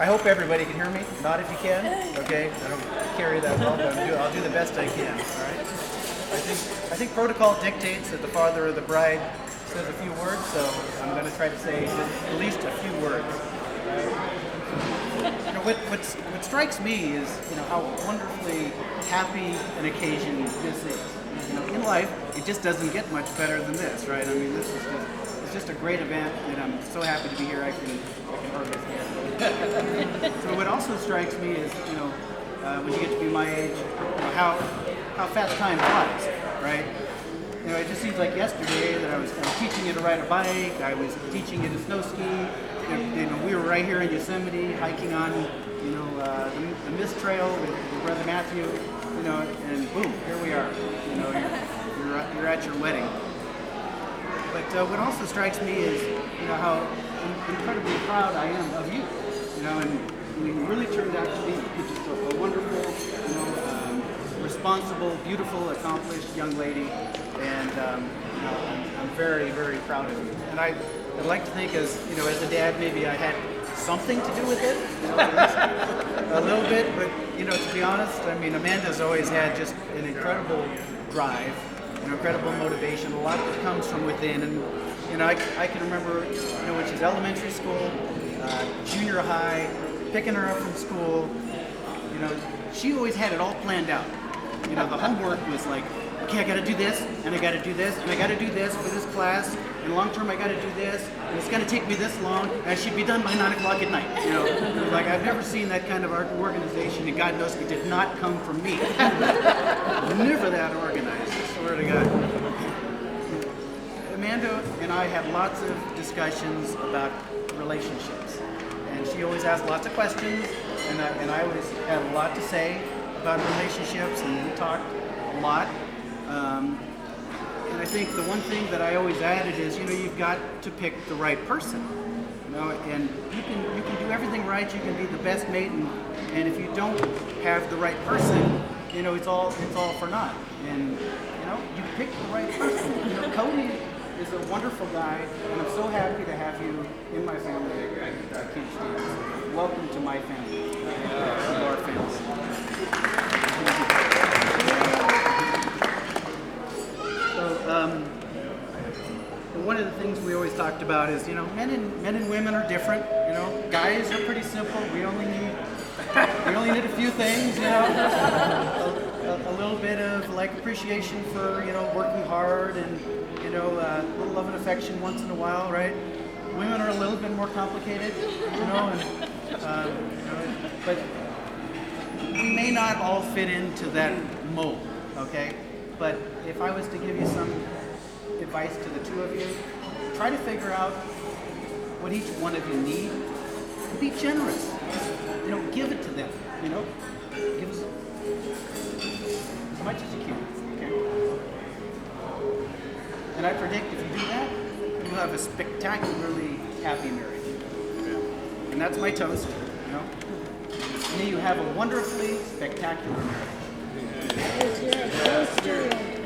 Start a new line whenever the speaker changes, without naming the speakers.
I hope everybody can hear me. Not if you can. Okay, I don't carry that well, but I'll do the best I can. All right. I think protocol dictates that the father of the bride says a few words, so I'm going to try to say just at least a few words. You know, what strikes me is how wonderfully happy an occasion this is. In life, it just doesn't get much better than this, right? I mean, this is just a great event, and I'm so happy to be here. I can hardly stand. So what also strikes me is, when you get to be my age, how fast time flies, right? It just seems like yesterday that I was teaching you to ride a bike. I was teaching you to snow ski. We were right here in Yosemite hiking on, the Mist Trail with Brother Matthew. And boom, here we are. You're at your wedding. But what also strikes me is, how incredibly proud I am of you. And you really turned out to be just a wonderful, responsible, beautiful, accomplished young lady. And I'm very, very proud of you. And I'd like to think, as a dad, maybe I had something to do with it, a little bit. But to be honest, I mean, Amanda's always had just an incredible drive, an incredible motivation, a lot that comes from within. And I can remember, when she's elementary school, junior high, picking her up from school. She always had it all planned out. The homework was like, okay, I got to do this, and I got to do this, and I got to do this for this class, and long term I got to do this, and it's going to take me this long, and I should be done by 9 o'clock at night. Like I've never seen that kind of organization, and God knows it did not come from me. Never that organized, I swear to God. Amanda and I had lots of discussions about relationships, and she always asked lots of questions, and I always had a lot to say about relationships, and we talked a lot. And I think the one thing that I always added is, you've got to pick the right person. And you can do everything right, you can be the best mate, and if you don't have the right person, it's all for naught. And you pick the right person. Cody is a wonderful guy, and I'm so happy to have you in my family. I can't stand it. Welcome to my family, to our family. One of the things we always talked about is, men and women are different. Guys are pretty simple. We only need a few things. A little bit of appreciation for working hard, and a little love and affection once in a while, right? Women are a little bit more complicated, but we may not all fit into that mold, okay? But if I was to give you some advice to the two of you, try to figure out what each one of you need. Be generous. Give it to them. Give us as much as you can. Okay? And I predict if you do that, you'll have a spectacularly happy marriage. And that's my toast. May you have a wonderfully spectacular marriage.
That is your toast to